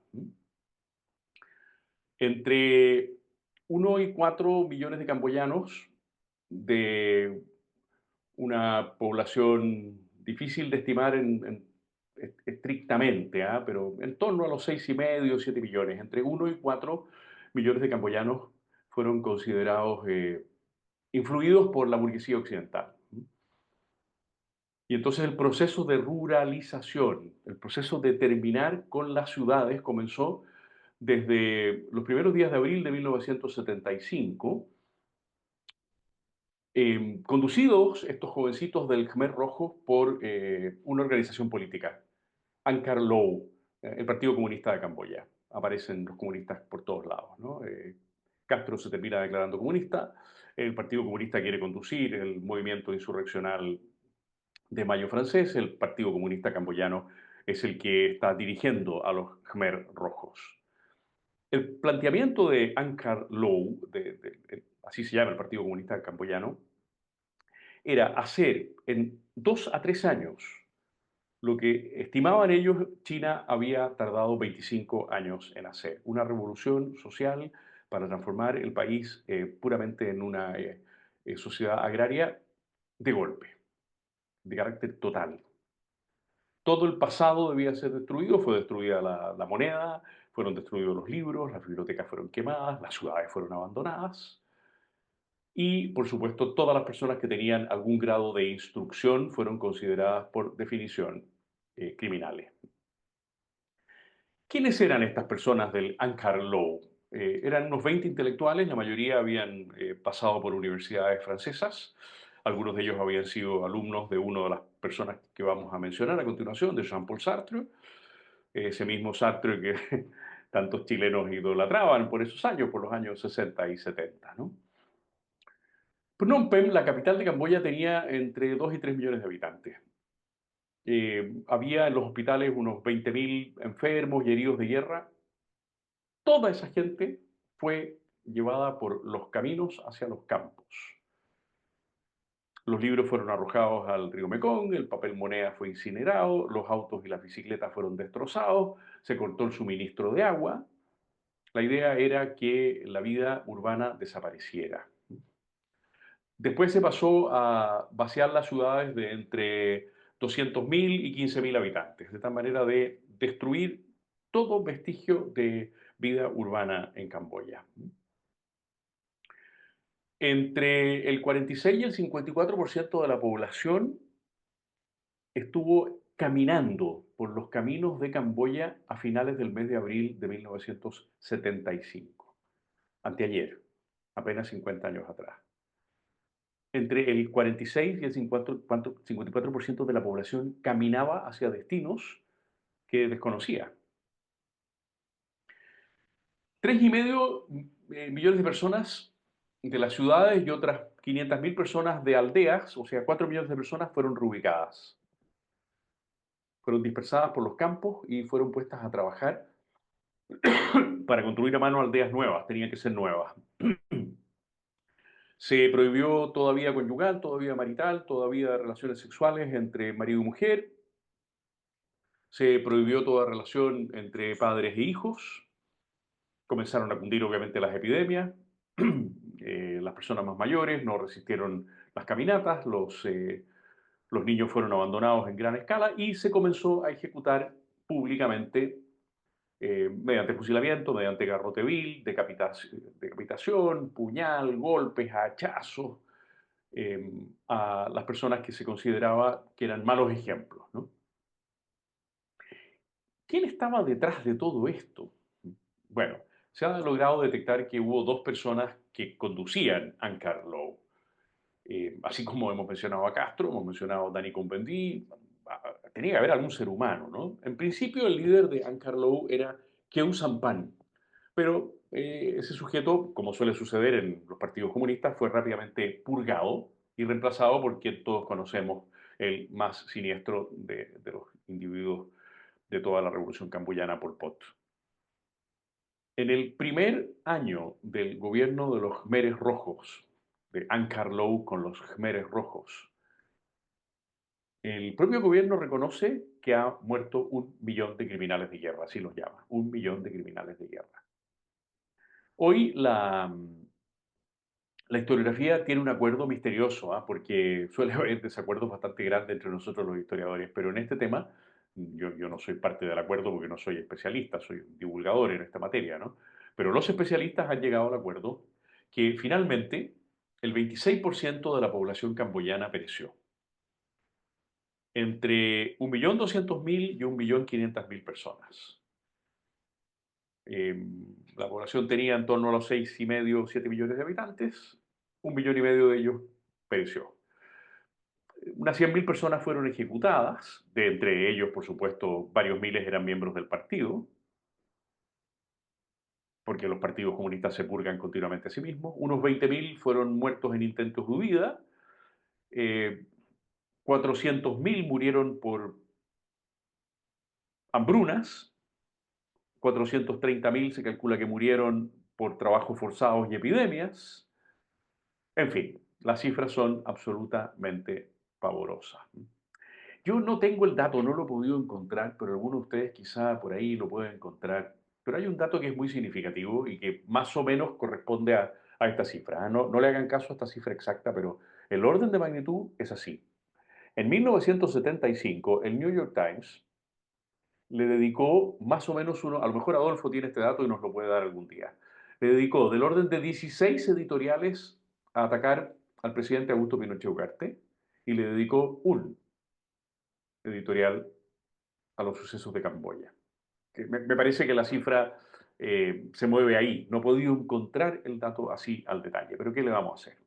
Entre 1 y 4 millones de camboyanos, de una población difícil de estimar estrictamente, pero en torno a los 6,5, 7 millones, entre 1 y 4 millones de camboyanos fueron considerados influidos por la burguesía occidental. Y entonces el proceso de ruralización, el proceso de terminar con las ciudades comenzó desde los primeros días de abril de 1975, conducidos estos jovencitos del Khmer Rojo por una organización política, Angkar Law, el Partido Comunista de Camboya. Aparecen los comunistas por todos lados, ¿no? Castro se termina declarando comunista, el Partido Comunista quiere conducir el movimiento insurreccional de Mayo francés, el Partido Comunista Camboyano es el que está dirigiendo a los Khmer Rojos. El planteamiento de Angkar Law, así se llama el Partido Comunista Camboyano, era hacer en 2 a 3 años lo que estimaban ellos China había tardado 25 años en hacer, una revolución social para transformar el país puramente en una sociedad agraria de golpe, de carácter total. Todo el pasado debía ser destruido, fue destruida la moneda, fueron destruidos los libros, las bibliotecas fueron quemadas, las ciudades fueron abandonadas. y, por supuesto, todas las personas que tenían algún grado de instrucción fueron consideradas por definición criminales. ¿Quiénes eran estas personas del Ankar Law? Eran unos 20 intelectuales, la mayoría habían pasado por universidades francesas, algunos de ellos habían sido alumnos de una de las personas que vamos a mencionar a continuación, de Jean-Paul Sartre, ese mismo Sartre que tantos chilenos idolatraban por esos años, por los años 60 y 70, ¿no? Phnom Penh, la capital de Camboya, tenía entre 2 y 3 millones de habitantes. Había en los hospitales unos 20.000 enfermos y heridos de guerra. Toda esa gente fue llevada por los caminos hacia los campos. Los libros fueron arrojados al río Mekong, el papel moneda fue incinerado, los autos y las bicicletas fueron destrozados, se cortó el suministro de agua. La idea era que la vida urbana desapareciera. Después se pasó a vaciar las ciudades de entre 200.000 y 15.000 habitantes, de tal manera de destruir todo vestigio de vida urbana en Camboya. Entre el 46 y el 54% de la población estuvo caminando por los caminos de Camboya a finales del mes de abril de 1975, anteayer, apenas 50 años atrás. Entre el 46 y el 54% de la población caminaba hacia destinos que desconocía. 3,5 millones de personas de las ciudades y otras 500.000 personas de aldeas, o sea, 4 millones de personas fueron reubicadas. Fueron dispersadas por los campos y fueron puestas a trabajar para construir a mano aldeas nuevas, tenían que ser nuevas. Se prohibió toda vida conyugal, toda vida marital, toda vida de relaciones sexuales entre marido y mujer. Se prohibió toda relación entre padres e hijos. Comenzaron a cundir obviamente las epidemias. Las personas más mayores no resistieron las caminatas, los niños fueron abandonados en gran escala y se comenzó a ejecutar públicamente mediante fusilamiento, mediante garrote vil, decapitación, puñal, golpes, hachazos, a las personas que se consideraba que eran malos ejemplos, ¿no? ¿Quién estaba detrás de todo esto? Bueno, se ha logrado detectar que hubo dos personas que conducían Ankar Law. Así como hemos mencionado a Castro, hemos mencionado a Dani Cohn-Bendit, tenía que haber algún ser humano, ¿no? En principio, el líder de Ankar Law era Khieu Samphan, pero ese sujeto, como suele suceder en los partidos comunistas, fue rápidamente purgado y reemplazado por quien todos conocemos, el más siniestro de los individuos de toda la revolución camboyana, Pol Pot. En el primer año del gobierno de los Khmeres Rojos, de Ankar Law con los Khmeres Rojos, el propio gobierno reconoce que ha muerto 1 millón de criminales de guerra, así los llama, 1 millón de criminales de guerra. Hoy la historiografía tiene un acuerdo misterioso, ¿ah? Porque suele haber desacuerdos bastante grandes entre nosotros los historiadores, pero en este tema yo no soy parte del acuerdo porque no soy especialista, soy un divulgador en esta materia, ¿no? Pero los especialistas han llegado al acuerdo que finalmente el 26% de la población camboyana pereció. Entre 1.200.000 y 1.500.000 personas. La población tenía en torno a los 6,5, 7 millones de habitantes, 1,5 millones de ellos pereció. Unas 100.000 personas fueron ejecutadas, de entre ellos, por supuesto, varios miles eran miembros del partido, porque los partidos comunistas se purgan continuamente a sí mismos. Unos 20.000 fueron muertos en intentos de huida, 400.000 murieron por hambrunas, 430.000 se calcula que murieron por trabajos forzados y epidemias. En fin, las cifras son absolutamente pavorosas. Yo no tengo el dato, no lo he podido encontrar, pero algunos de ustedes quizá por ahí lo pueden encontrar. Pero hay un dato que es muy significativo y que más o menos corresponde a esta cifra. No le hagan caso a esta cifra exacta, pero el orden de magnitud es así. En 1975, el New York Times le dedicó más o menos a lo mejor Adolfo tiene este dato y nos lo puede dar algún día, le dedicó del orden de 16 editoriales a atacar al presidente Augusto Pinochet Ugarte y le dedicó un editorial a los sucesos de Camboya. Que me parece que la cifra se mueve ahí. No he podido encontrar el dato así al detalle, pero ¿qué le vamos a hacer?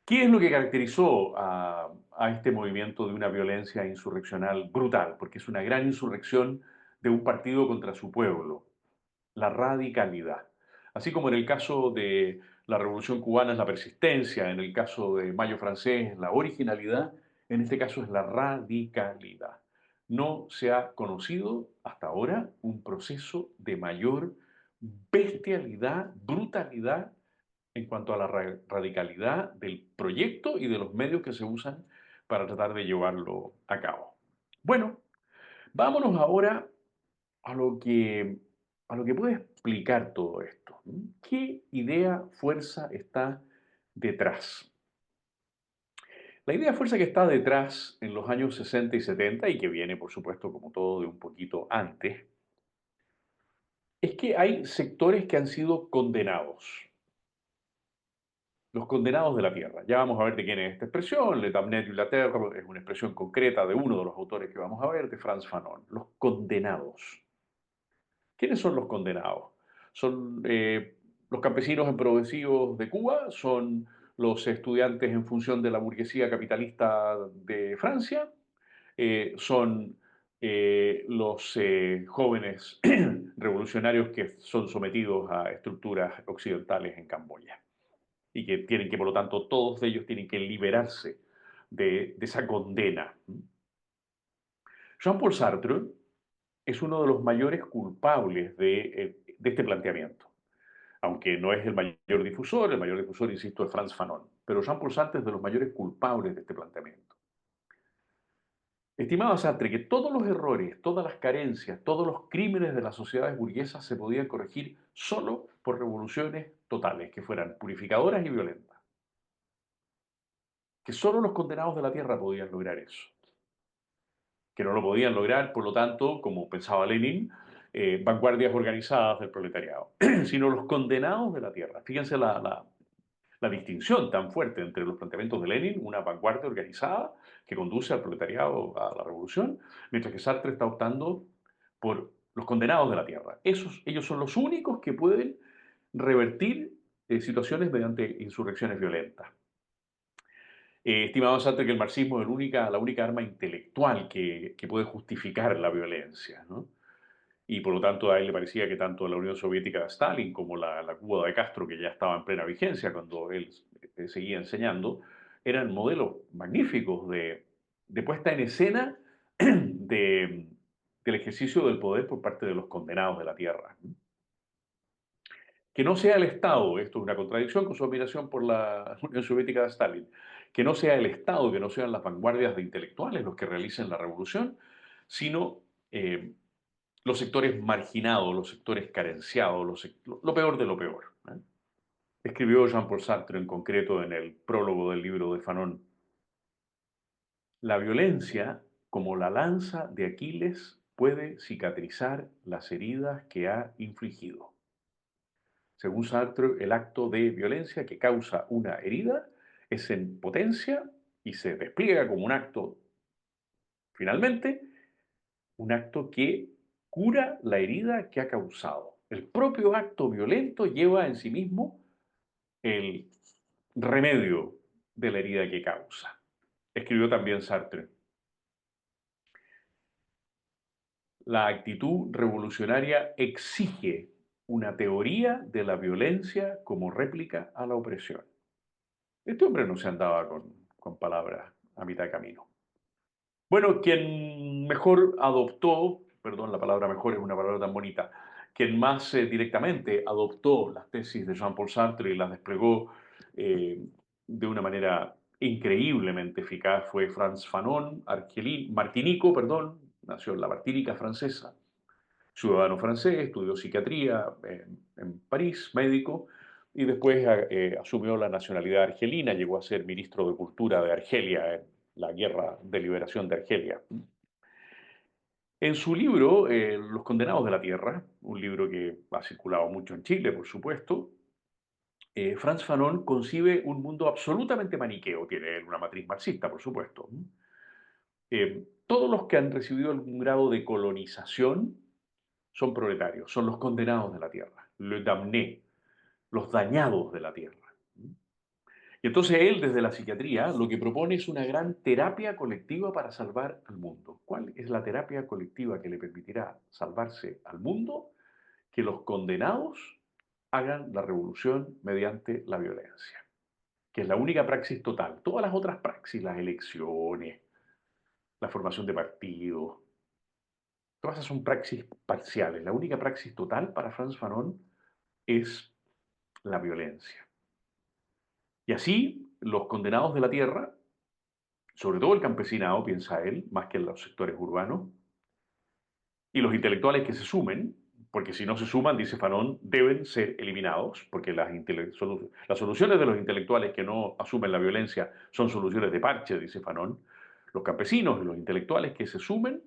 ¿Qué es lo que caracterizó a este movimiento de una violencia insurreccional brutal? Porque es una gran insurrección de un partido contra su pueblo, la radicalidad. Así como en el caso de la Revolución Cubana es la persistencia, en el caso de Mayo Francés es la originalidad, en este caso es la radicalidad. No se ha conocido hasta ahora un proceso de mayor bestialidad, brutalidad en cuanto a la radicalidad del proyecto y de los medios que se usan para tratar de llevarlo a cabo. Bueno, vámonos ahora a lo que, a lo que puede explicar todo esto. ¿Qué idea, fuerza está detrás? La idea fuerza que está detrás en los años 60 y 70 y que viene, por supuesto, como todo de un poquito antes, es que hay sectores que han sido condenados. Los condenados de la tierra. Ya vamos a ver de quién es esta expresión. Le damnés de la terre es una expresión concreta de uno de los autores que vamos a ver, de Frantz Fanon. Los condenados. ¿Quiénes son los condenados? Son los campesinos empobrecida de Cuba, son los estudiantes en función de la burguesía capitalista de Francia, son los jóvenes revolucionarios que son sometidos a estructuras occidentales en Camboya y que tienen que, por lo tanto, todos ellos tienen que liberarse de esa condena. Jean-Paul Sartre es uno de los mayores culpables de este planteamiento, aunque no es el mayor difusor, insisto, es Frantz Fanon, pero Jean-Paul Sartre es de los mayores culpables de este planteamiento. Estimaba Sartre que todos los errores, todas las carencias, todos los crímenes de las sociedades burguesas se podían corregir solo por revoluciones totales, que fueran purificadoras y violentas, que solo los condenados de la tierra podían lograr eso, que no lo podían lograr, por lo tanto, como pensaba Lenin, vanguardias organizadas del proletariado, sino los condenados de la tierra. Fíjense la distinción tan fuerte entre los planteamientos de Lenin, una vanguardia organizada que conduce al proletariado a la revolución, mientras que Sartre está optando por los condenados de la tierra. Ellos son los únicos que pueden revertir situaciones mediante insurrecciones violentas. Estimaba Sartre que el marxismo es la única arma intelectual que puede justificar la violencia, ¿no? Y por lo tanto a él le parecía que tanto la Unión Soviética de Stalin como la Cuba de Castro, que ya estaba en plena vigencia cuando él seguía enseñando, eran modelos magníficos de puesta en escena del ejercicio del poder por parte de los condenados de la tierra. Que no sea el Estado, esto es una contradicción con su admiración por la Unión Soviética de Stalin, que no sea el Estado, que no sean las vanguardias de intelectuales los que realicen la revolución, sino los sectores marginados, los sectores carenciados, lo peor de lo peor. ¿Eh? Escribió Jean-Paul Sartre en concreto en el prólogo del libro de Fanon: la violencia, como la lanza de Aquiles, puede cicatrizar las heridas que ha infligido. Según Sartre, el acto de violencia que causa una herida es en potencia y se despliega como un acto, finalmente, un acto que cura la herida que ha causado. El propio acto violento lleva en sí mismo el remedio de la herida que causa. Escribió también Sartre: la actitud revolucionaria exige una teoría de la violencia como réplica a la opresión. Este hombre no se andaba con palabras a mitad de camino. Bueno, quien mejor adoptó, perdón, la palabra mejor es una palabra tan bonita, quien más directamente adoptó las tesis de Jean-Paul Sartre y las desplegó eh, de una manera increíblemente eficaz fue Frantz Fanon, martinico, perdón, nació en la Martinica francesa, ciudadano francés, estudió psiquiatría en París, médico, y después asumió la nacionalidad argelina, llegó a ser ministro de Cultura de Argelia en la guerra de liberación de Argelia. En su libro, Los Condenados de la Tierra, un libro que ha circulado mucho en Chile, por supuesto, Frantz Fanon concibe un mundo absolutamente maniqueo, tiene él una matriz marxista, por supuesto. Todos los que han recibido algún grado de colonización son proletarios, son los condenados de la tierra, le damné, los dañados de la tierra. Y entonces él, desde la psiquiatría, lo que propone es una gran terapia colectiva para salvar al mundo. ¿Cuál es la terapia colectiva que le permitirá salvarse al mundo? Que los condenados hagan la revolución mediante la violencia, que es la única praxis total. Todas las otras praxis, las elecciones, la formación de partidos, todas esas son praxis parciales. La única praxis total para Frantz Fanon es la violencia. Y así, los condenados de la tierra, sobre todo el campesinado, piensa él, más que en los sectores urbanos, y los intelectuales que se sumen, porque si no se suman, dice Fanon, deben ser eliminados, porque las soluciones de los intelectuales que no asumen la violencia son soluciones de parche, dice Fanon. Los campesinos y los intelectuales que se sumen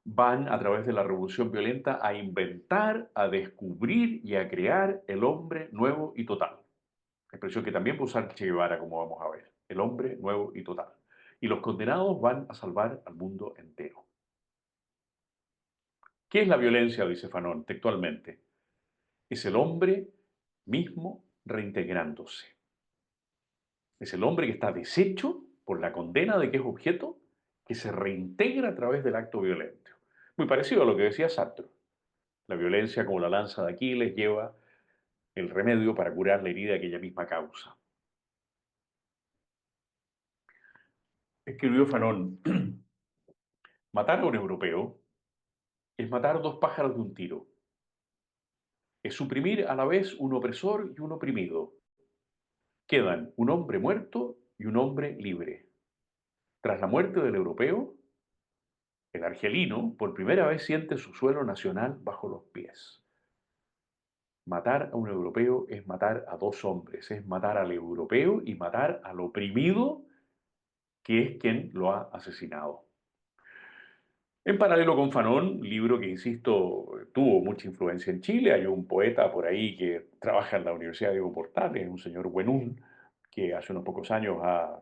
van a través de la revolución violenta a inventar, a descubrir y a crear el hombre nuevo y total. Expresión que también puede usar Che Guevara, como vamos a ver. El hombre nuevo y total. Y los condenados van a salvar al mundo entero. ¿Qué es la violencia? Dice Fanon textualmente. Es el hombre mismo reintegrándose. Es el hombre que está deshecho por la condena de que es objeto, que se reintegra a través del acto violento. Muy parecido a lo que decía Sartre. La violencia, como la lanza de Aquiles, lleva el remedio para curar la herida que ella misma causa. Escribió Fanon, matar a un europeo es matar dos pájaros de un tiro. Es suprimir a la vez un opresor y un oprimido. Quedan un hombre muerto y un hombre libre. Tras la muerte del europeo, el argelino por primera vez siente su suelo nacional bajo los pies. Matar a un europeo es matar a dos hombres, es matar al europeo y matar al oprimido que es quien lo ha asesinado. En paralelo con Fanon, libro que, insisto, tuvo mucha influencia en Chile, hay un poeta por ahí que trabaja en la Universidad Diego Portales, un señor Buenún, que hace unos pocos años ha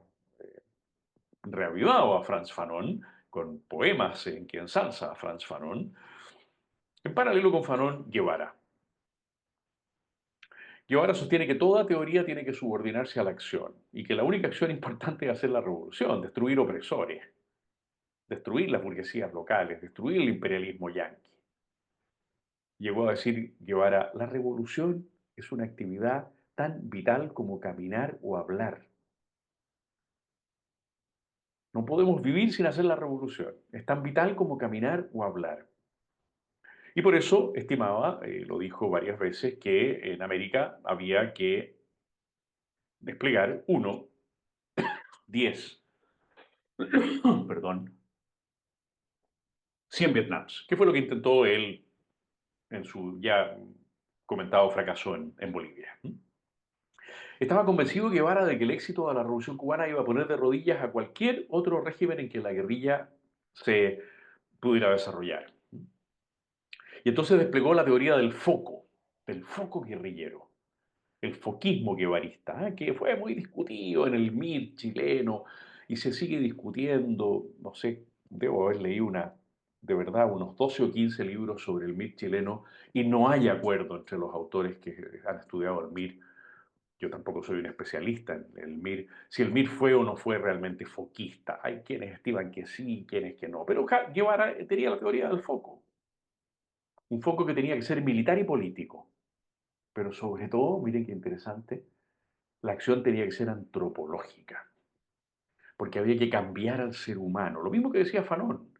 reavivado a Frantz Fanon con poemas en que ensalza a Frantz Fanon. En paralelo con Fanon, Guevara. Guevara sostiene que toda teoría tiene que subordinarse a la acción y que la única acción importante es hacer la revolución, destruir opresores, destruir las burguesías locales, destruir el imperialismo yanqui. Llegó a decir Guevara, la revolución es una actividad tan vital como caminar o hablar. No podemos vivir sin hacer la revolución. Es tan vital como caminar o hablar. Y por eso estimaba, lo dijo varias veces, que en América había que desplegar 10, perdón, 100 Vietnams, que fue lo que intentó él en su ya comentado fracaso en Bolivia. Estaba convencido Guevara de que el éxito de la Revolución Cubana iba a poner de rodillas a cualquier otro régimen en que la guerrilla se pudiera desarrollar. Y entonces desplegó la teoría del foco guerrillero, el foquismo guevarista, que fue muy discutido en el MIR chileno y se sigue discutiendo, no sé, debo haber leído de verdad, unos 12 o 15 libros sobre el MIR chileno y no hay acuerdo entre los autores que han estudiado el MIR. Yo tampoco soy un especialista en el MIR, si el MIR fue o no fue realmente foquista. Hay quienes estiman que sí, quienes que no. Pero Guevara tenía la teoría del foco. Un foco que tenía que ser militar y político. Pero sobre todo, miren qué interesante, la acción tenía que ser antropológica. Porque había que cambiar al ser humano. Lo mismo que decía Fanon.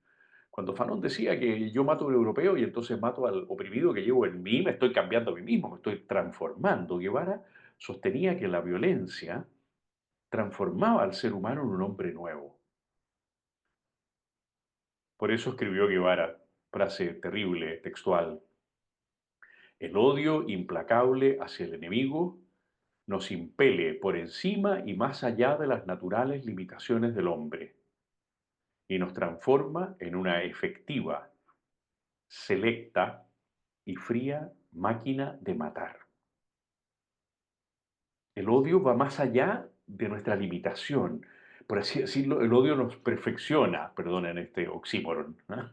Cuando Fanon decía que yo mato a un europeo y entonces mato al oprimido que llevo en mí, me estoy cambiando a mí mismo, me estoy transformando. Guevara sostenía que la violencia transformaba al ser humano en un hombre nuevo. Por eso escribió Guevara, frase terrible, textual, el odio implacable hacia el enemigo nos impele por encima y más allá de las naturales limitaciones del hombre y nos transforma en una efectiva, selecta y fría máquina de matar. El odio va más allá de nuestra limitación. Por así decirlo, el odio nos perfecciona, perdonen este oxímoron, ¿no?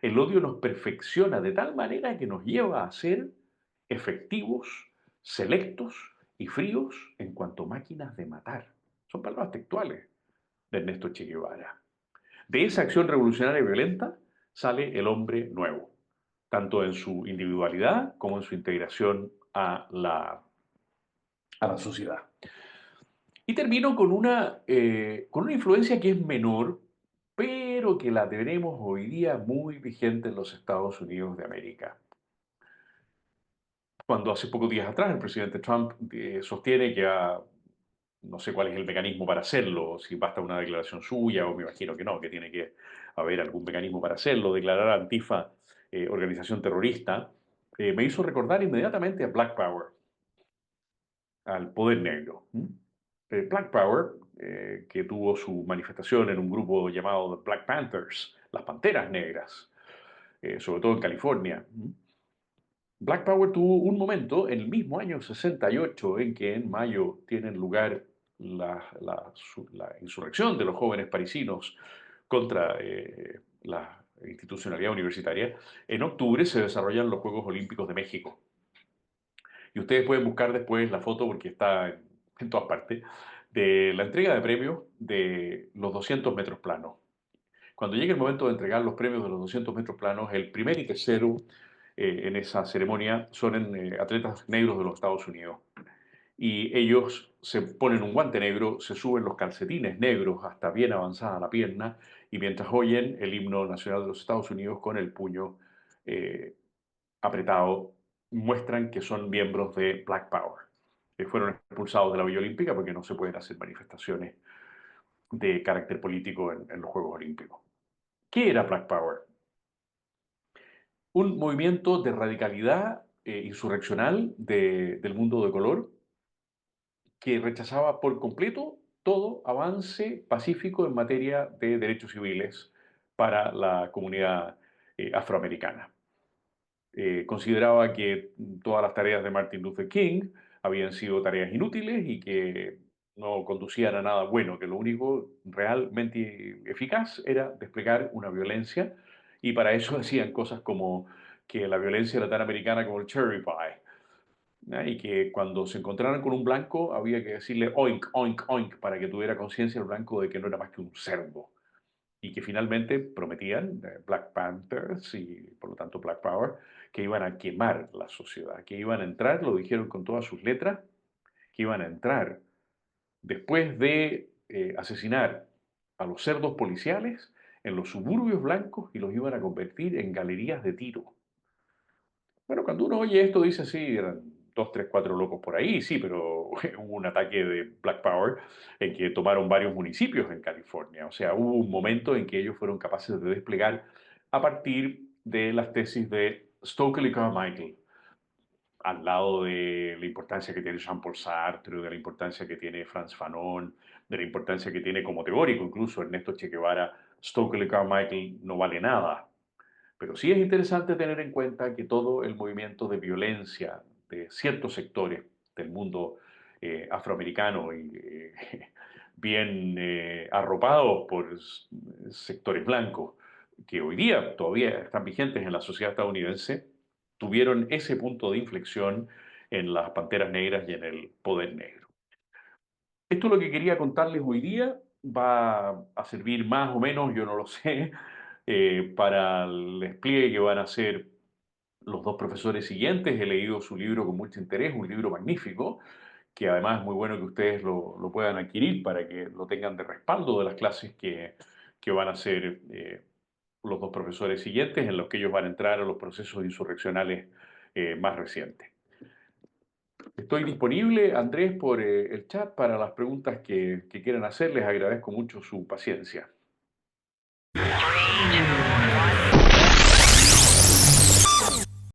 El odio nos perfecciona de tal manera que nos lleva a ser efectivos, selectos y fríos en cuanto a máquinas de matar. Son palabras textuales de Ernesto Che Guevara. De esa acción revolucionaria y violenta sale el hombre nuevo, tanto en su individualidad como en su integración a la sociedad. Y termino con una influencia que es menor, pero que la tenemos hoy día muy vigente en los Estados Unidos de América. Cuando hace pocos días atrás el presidente Trump sostiene que no sé cuál es el mecanismo para hacerlo, si basta una declaración suya o me imagino que no, que tiene que haber algún mecanismo para hacerlo, declarar a Antifa organización terrorista, me hizo recordar inmediatamente a Black Power, al poder negro. Black Power, que tuvo su manifestación en un grupo llamado The Black Panthers, las Panteras Negras, sobre todo en California. Black Power tuvo un momento en el mismo año 68 en que en mayo tienen lugar la insurrección de los jóvenes parisinos contra la institucionalidad universitaria. En octubre se desarrollan los Juegos Olímpicos de México. Y ustedes pueden buscar después la foto porque está en todas partes, de la entrega de premios de los 200 metros planos. Cuando llegue el momento de entregar los premios de los 200 metros planos, el primer y tercero en esa ceremonia son atletas negros de los Estados Unidos. Y ellos se ponen un guante negro, se suben los calcetines negros hasta bien avanzada la pierna y mientras oyen el himno nacional de los Estados Unidos con el puño eh, apretado, muestran que son miembros de Black Power. Fueron expulsados de la Villa Olímpica porque no se pueden hacer manifestaciones de carácter político en los Juegos Olímpicos. ¿Qué era Black Power? Un movimiento de radicalidad insurreccional del mundo de color que rechazaba por completo todo avance pacífico en materia de derechos civiles para la comunidad afroamericana. Consideraba que todas las tareas de Martin Luther King habían sido tareas inútiles y que no conducían a nada bueno, que lo único realmente eficaz era desplegar una violencia y para eso decían cosas como que la violencia era tan americana como el cherry pie, ¿no? Y que cuando se encontraran con un blanco había que decirle oink, oink, oink para que tuviera conciencia el blanco de que no era más que un cerdo y que finalmente prometían, Black Panthers y por lo tanto Black Power, que iban a quemar la sociedad, que iban a entrar, lo dijeron con todas sus letras, que iban a entrar después de asesinar a los cerdos policiales en los suburbios blancos y los iban a convertir en galerías de tiro. Bueno, cuando uno oye esto dice, sí, eran dos, tres, cuatro locos por ahí, sí, pero hubo un ataque de Black Power en que tomaron varios municipios en California. O sea, hubo un momento en que ellos fueron capaces de desplegar a partir de las tesis de Stokely Carmichael, al lado de la importancia que tiene Jean-Paul Sartre, de la importancia que tiene Frantz Fanon, de la importancia que tiene como teórico incluso Ernesto Che Guevara, Stokely Carmichael no vale nada. Pero sí es interesante tener en cuenta que todo el movimiento de violencia de ciertos sectores del mundo afroamericano y bien arropados por sectores blancos, que hoy día todavía están vigentes en la sociedad estadounidense, tuvieron ese punto de inflexión en las Panteras Negras y en el Poder Negro. Esto es lo que quería contarles hoy día. Va a servir más o menos, yo no lo sé, para el despliegue que van a hacer los dos profesores siguientes. He leído su libro con mucho interés, un libro magnífico, que además es muy bueno que ustedes lo puedan adquirir para que lo tengan de respaldo de las clases que van a hacer los dos profesores siguientes, en los que ellos van a entrar a los procesos insurreccionales más recientes. Estoy disponible, Andrés, por el chat para las preguntas que quieran hacer. Les agradezco mucho su paciencia.